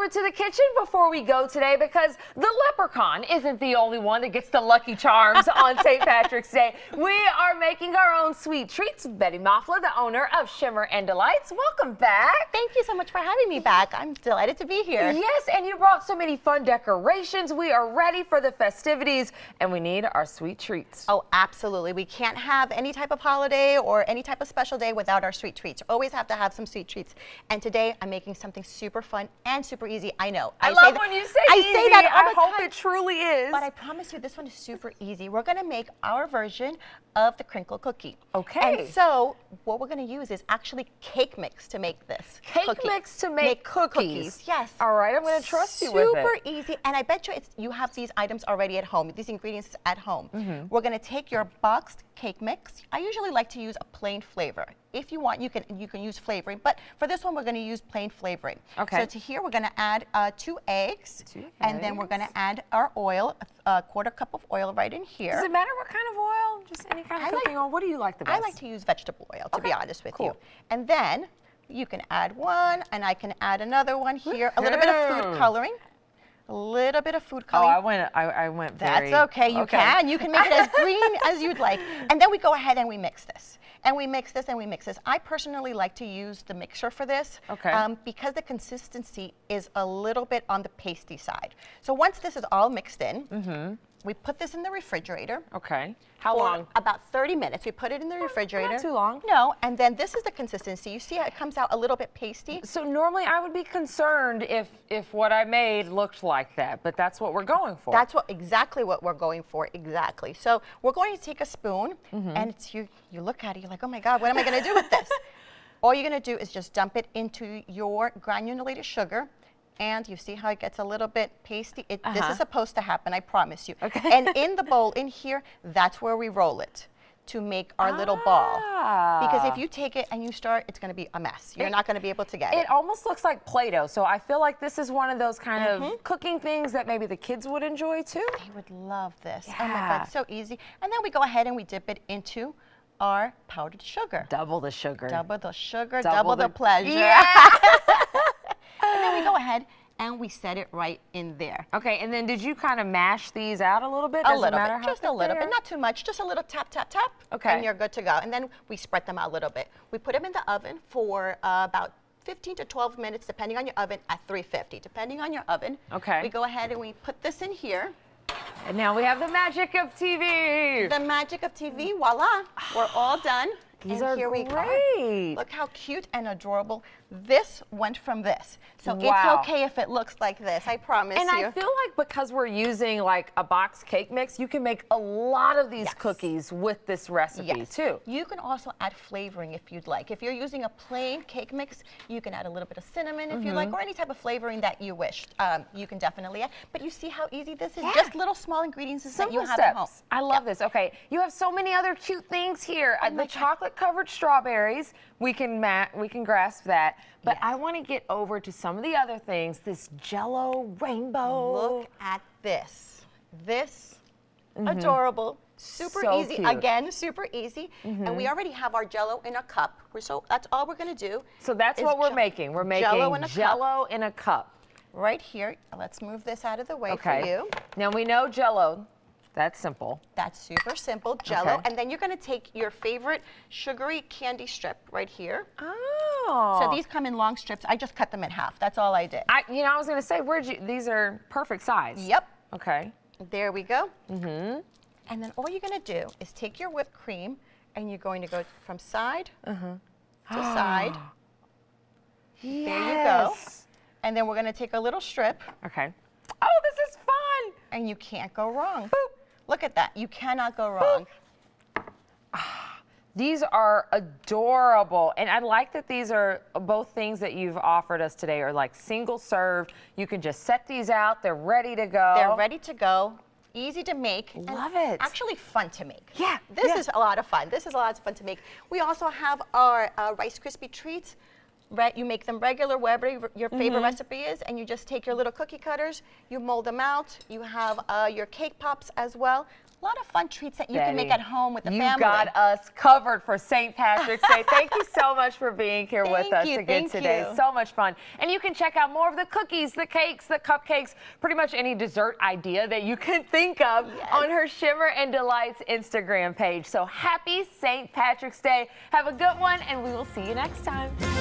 over to the kitchen before we go today because the leprechaun isn't the only one that gets the lucky charms on St. Patrick's Day. We are making our own sweet treats. Betty Mafla, the owner of Shimmer and Delights. Welcome back. Thank you so much for having me back. I'm delighted to be here. Yes, and you brought so many fun decorations. We are ready for the festivities, and we need our sweet treats. Oh, absolutely. We can't have any type of holiday or any type of special day without our sweet treats. Always have to have some sweet treats. And today I'm making something super fun and super easy. I know. I love when you say easy. Say that all the time. I hope it truly is. But I promise you, this one is super easy. We're going to make our version of the crinkle cookie. Okay. And so what we're going to use is actually cake mix to make this. Cake mix to make cookies. Yes. All right, I'm going to trust you with it. Super easy. And I bet you you have these items already at home, these ingredients at home. We're going to take your boxed cake mix. I usually like to use a plain flavor. If you want, you can use flavoring, but for this one, we're going to use plain flavoring. Okay. So to here, we're going to add 2 eggs, and then we're going to add our oil, a 1/4 cup of oil right in here. Does it matter what kind of oil? Just any kind of cooking oil? What do you like the best? I like to use vegetable oil, to be honest with you. And then you can add one, and I can add another one here. A little bit of food coloring. A little bit of food coloring. Oh, I went very... That's okay, you can. You can make it as green as you'd like. And then we go ahead and we mix this. And we mix this and we mix this. I personally like to use the mixer for this because the consistency is a little bit on the pasty side. So once this is all mixed in, we put this in the refrigerator. Okay. How long? About 30 minutes. We put it in the refrigerator. Not too long. No, and then this is the consistency. You see how it comes out a little bit pasty? So normally I would be concerned if what I made looked like that, but that's what we're going for. That's exactly what we're going for, exactly. So we're going to take a spoon, and you look at it, you're like, oh my God, what am I going to do with this? All you're going to do is just dump it into your granulated sugar. And you see how it gets a little bit pasty? This is supposed to happen, I promise you. Okay. And in the bowl in here, that's where we roll it to make our little ball. Because if you take it and you start, it's going to be a mess. You're not going to be able to get it. It almost looks like Play-Doh, so I feel like this is one of those kind of cooking things that maybe the kids would enjoy too. They would love this. Yeah. Oh my God, it's so easy. And then we go ahead and we dip it into our powdered sugar. Double the sugar. Double the sugar, double the pleasure. Yeah. And then we go ahead and we set it right in there. Okay, and then did you kind of mash these out a little bit? A little bit, just a little bit, not too much, just a little tap, tap, tap, and you're good to go. And then we spread them out a little bit. We put them in the oven for about 15 to 12 minutes, depending on your oven, at 350, depending on your oven. Okay. We go ahead and we put this in here. And now we have the magic of TV. The magic of TV, voila, we're all done. These and are here great. We go. Look how cute and adorable. This went from this. So it's okay if it looks like this, I promise you. And I feel like because we're using like a box cake mix, you can make a lot of these cookies with this recipe too. You can also add flavoring if you'd like. If you're using a plain cake mix, you can add a little bit of cinnamon if you like, or any type of flavoring that you wish. You can definitely add. But you see how easy this is? Just little small ingredients that you have at home. I love this. Okay, you have so many other cute things here. The chocolate-covered strawberries, we can grasp that. But I want to get over to some of the other things. This Jell-O rainbow. Look at this. This adorable, super easy. Cute. Again, super easy. And we already have our Jell-O in a cup. So that's all we're going to do. So that's what we're making. We're making Jell-O in a cup. Right here. Let's move this out of the way for you. Now we know Jell-O. That's simple. That's super simple, Jell-O. And then you're going to take your favorite sugary candy strip right here. Oh. So these come in long strips. I just cut them in half. That's all I did. I was going to say, these are perfect size. Yep. Okay. There we go. And then all you're going to do is take your whipped cream and you're going to go from side to side. Yes. There you go. And then we're going to take a little strip. Okay. Oh, this is fun. And you can't go wrong. Boop. Look at that. You cannot go wrong. These are adorable. And I like that these are both things that you've offered us today are like single serve. You can just set these out. They're ready to go. They're ready to go. Easy to make. Love it. Actually fun to make. Yeah. This is a lot of fun. This is a lot of fun to make. We also have our Rice Krispie treats. You make them regular, wherever your favorite recipe is, and you just take your little cookie cutters, you mold them out. You have your cake pops as well. a lot of fun treats that you can make at home with the family. You got us covered for St. Patrick's Day. Thank you so much for being here with us again today. So much fun. And you can check out more of the cookies, the cakes, the cupcakes, pretty much any dessert idea that you can think of on her Shimmer and Delights Instagram page. So happy St. Patrick's Day. Have a good one, and we will see you next time.